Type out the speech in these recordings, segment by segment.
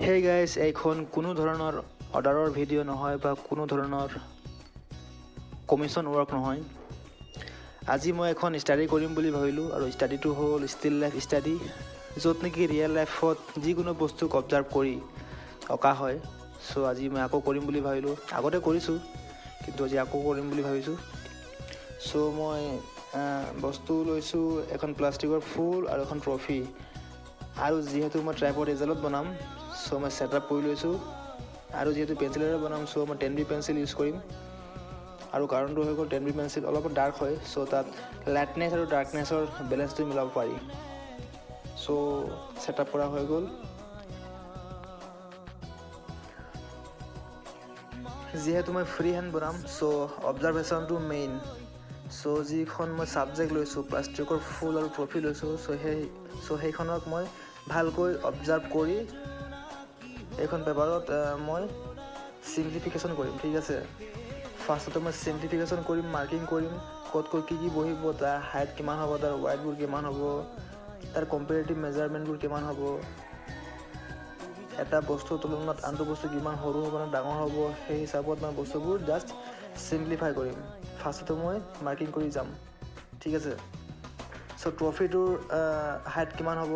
Hey guys, এইখন কোনো ধৰণৰ অৰ্ডাৰৰ ভিডিঅ' নহয় বা কোনো ধৰণৰ কমিশ্যন ৱৰ্ক নহয়। আজি মই এখন ষ্টাডি কৰিম বুলি ভাবিলোঁ আৰু ষ্টাডিটো হ'ল ষ্টিল লাইফ ষ্টাডি, য'ত নেকি ৰিয়েল লাইফত যিকোনো বস্তুক অবজাৰ্ভ কৰি অঁকা হয়। চ' আজি মই আকৌ কৰিম বুলি ভাবিলোঁ। আগতে কৰিছোঁ, কিন্তু আজি আকৌ কৰিম বুলি ভাবিছোঁ। চ' মই বস্তু লৈছোঁ এখন প্লাষ্টিকৰ ফুল আৰু এখন ট্ৰফি। আৰু যিহেতু মই ট্ৰাইপড এজেলত বনাম, চ' মই ছেটআপ কৰি লৈছোঁ। আৰু যিহেতু পেঞ্চিলেৰে বনাম, চ' মই 10B পেঞ্চিল ইউজ কৰিম। আৰু কাৰণটো হৈ গ'ল 10B পেঞ্চিল অলপ ডাৰ্ক হয়, চ' তাত লাইটনেছ আৰু ডাৰ্কনেছৰ বেলেঞ্চটো মিলাব পাৰি। চ' ছেটআপ কৰা হৈ গ'ল। যিহেতু মই ফ্ৰী হেণ্ড বনাম, চ' অবজাৰভেশ্যনটো মেইন। চ' যিখন মই ছাবজেক্ট লৈছোঁ, প্লাষ্টিকৰ ফুল আৰু ট্ৰফি লৈছোঁ, চ' সেইখনক মই ভালকৈ অবজাৰ্ভ কৰি এইখন পেপাৰত মই চিম্পলিফিকেশ্যন কৰিম, ঠিক আছে। ফাৰ্ষ্টতে মই চিম্পলিফিকেশ্যন কৰিম, মাৰ্কিং কৰিম, ক'ত কি বহিব, তাৰ হাইট কিমান হ'ব, তাৰ ৱাইডবোৰ কিমান হ'ব, তাৰ কম্পেৰেটিভ মেজাৰমেণ্টবোৰ কিমান হ'ব, এটা বস্তুৰ তুলনাত আনটো বস্তু কিমান সৰু হ'ব নে ডাঙৰ হ'ব, সেই হিচাপত মই বস্তুবোৰ জাষ্ট চিম্পলিফাই কৰিম। ফাৰ্ষ্টতে মই মাৰ্কিং কৰি যাম, ঠিক আছে। চ' ট্ৰফিটোৰ হাইট কিমান হ'ব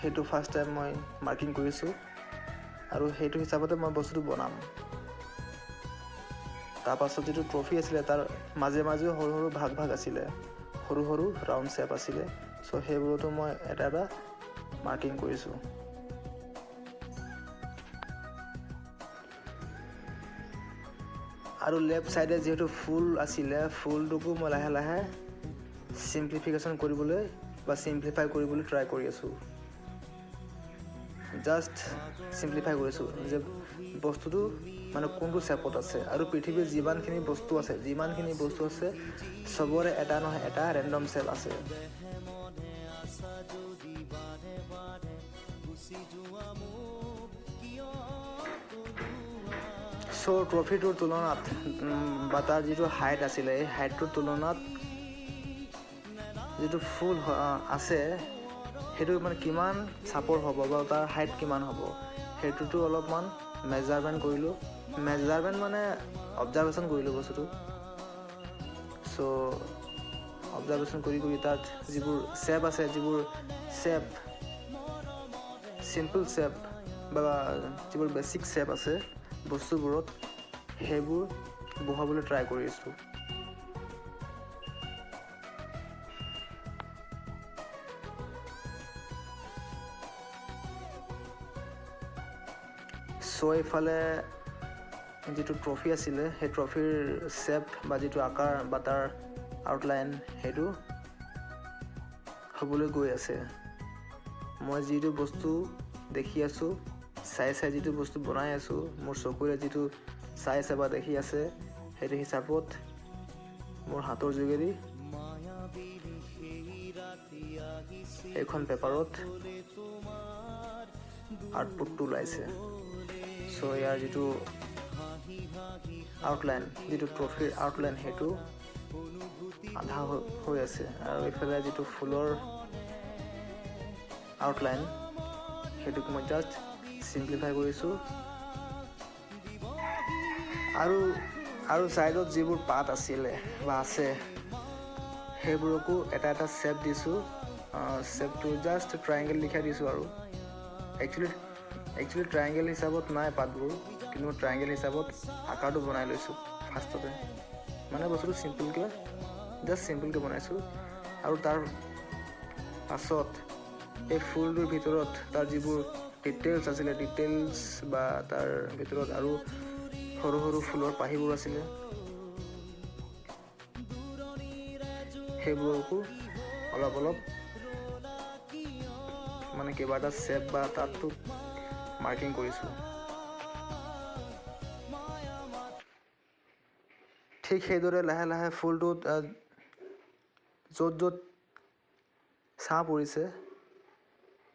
সেইটো ফাৰ্ষ্ট টাইম মই মাৰ্কিং কৰিছোঁ, আৰু সেইটো হিচাপতে মই বস্তুটো বনাম। তাৰপাছত যিটো ট্ৰফি আছিলে, তাৰ মাজে মাজেও সৰু সৰু ভাগ আছিলে, সৰু সৰু ৰাউণ্ড শ্বেপ আছিলে। চ' সেইবোৰতো মই এটা এটা মাৰ্কিং কৰিছোঁ। আৰু লেফ্ট ছাইডে যিহেতু ফুল আছিলে, ফুলটোকো মই লাহে লাহে চিম্পলিফিকেশ্যন কৰিবলৈ বা চিম্পলিফাই কৰিবলৈ ট্ৰাই কৰি আছোঁ। জাষ্ট চিম্পলিফাই কৰিছোঁ যে বস্তুটো মানে কোনটো শ্বেপত আছে। আৰু পৃথিৱীৰ যিমানখিনি বস্তু আছে চবৰে এটা নহয় এটা ৰেণ্ডম শ্বেপ আছে। চ' ট্ৰফিটোৰ তুলনাত বা তাৰ যিটো হাইট আছিলে, এই হাইটটোৰ তুলনাত যিটো ফুল আছে সেইটো মানে কিমান চাপৰ হ'ব বা তাৰ হাইট কিমান হ'ব, সেইটোতো অলপমান মেজাৰমেণ্ট কৰিলোঁ। মেজাৰমেণ্ট মানে অবজাৰভেশ্যন কৰিলোঁ বস্তুটো। চ' অবজাৰভেশ্যন কৰি তাত যিবোৰ শ্বেপ আছে, চিম্পল শ্বেপ বা যিবোৰ বেছিক শ্বেপ আছে বস্তুবোৰত, সেইবোৰ বহাবলৈ ট্ৰাই কৰিছোঁ। চ' এইফালে যিটো ট্ৰফি আছিলে, সেই ট্ৰফিৰ শ্বেপ বা যিটো আকাৰ বা তাৰ আউটলাইন, সেইটো হ'বলৈ গৈ আছে। মই যিটো বস্তু দেখি আছোঁ, চাই যিটো বস্তু বনাই আছোঁ, মোৰ চকুৰে যিটো চাই আছে বা দেখি আছে, সেইটো হিচাপত মোৰ হাতৰ যোগেদি এইখন পেপাৰত আউটপুটটো ওলাইছে। চ' ইয়াৰ যিটো আউটলাইন, যিটো ট্ৰফিৰ আউটলাইন, সেইটো আধা হৈ আছে। আৰু এইফালে যিটো ফুলৰ আউটলাইন, সেইটোক মই জাষ্ট চিম্পলিফাই কৰিছোঁ। আৰু ছাইডত যিবোৰ পাত আছিলে বা আছে, সেইবোৰকো এটা এটা শ্বেপ দিছোঁ। শ্বেপটো জাষ্ট ট্ৰায়েংগল লিখাই দিছোঁ। আৰু একচুৱেলি ট্ৰায়েংগল হিচাপত নাই পাতবোৰ, কিন্তু মই ট্ৰায়েংগল হিচাপত আকাৰটো বনাই লৈছোঁ ফাৰ্ষ্টতে। মানে বস্তুটো চিম্পলকৈ বনাইছোঁ। আৰু তাৰ পাছত এই ফুলটোৰ ভিতৰত তাৰ যিবোৰ ডিটেইলছ আছিলে, বা তাৰ ভিতৰত আৰু সৰু সৰু ফুলৰ পাহিবোৰ আছিলে, সেইবোৰকো অলপ মানে কিবা এটা শ্বেপ বা তাতটো মাৰ্কিং কৰিছোঁ। ঠিক সেইদৰে লাহে লাহে ফুলটোত য'ত ছাঁ পৰিছে,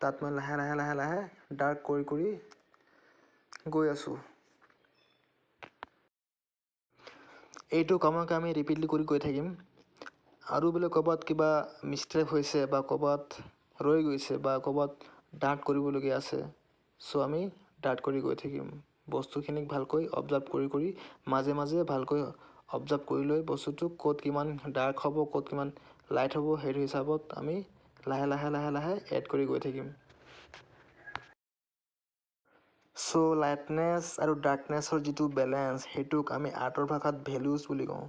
তাত মই লাহে লাহে ডাৰ্ক কৰি গৈ আছোঁ। এইটো কামকে আমি ৰিপিটলি কৰি গৈ থাকিম। আৰু বোলে ক'ৰবাত কিবা মিষ্টেক হৈছে বা ক'ৰবাত ৰৈ গৈছে বা ক'ৰবাত ডাৰ্ক কৰিবলগীয়া আছে, চ' আমি ডাৰ্ট কৰি গৈ থাকিম। বস্তুখিনিক ভালকৈ অবজাৰ্ভ কৰি মাজে মাজে ভালকৈ অবজাৰ্ভ কৰি লৈ বস্তুটো ক'ত কিমান ডাৰ্ক হ'ব, ক'ত কিমান লাইট হ'ব, সেইটো হিচাপত আমি লাহে লাহে এড কৰি গৈ থাকিম। চ' লাইটনেছ আৰু ডাৰ্কনেছৰ যিটো বেলেঞ্চ, সেইটোক আমি আৰ্টৰ ভাষাত ভেলুজ বুলি কওঁ।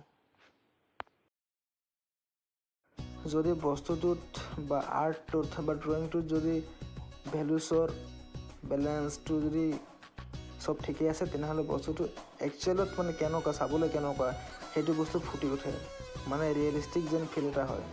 যদি বস্তুটোত বা আৰ্টটোত বা ড্ৰয়িংটোত যদি ভেলুজৰ বেলেঞ্চটো যদি চব ঠিকেই আছে, তেনেহ'লে বস্তুটো একচুৱেলত মানে কেনেকুৱা, চাবলৈ কেনেকুৱা সেইটো বস্তু ফুটি উঠে, মানে ৰিয়েলিষ্টিক যেন ফিল এটা হয়।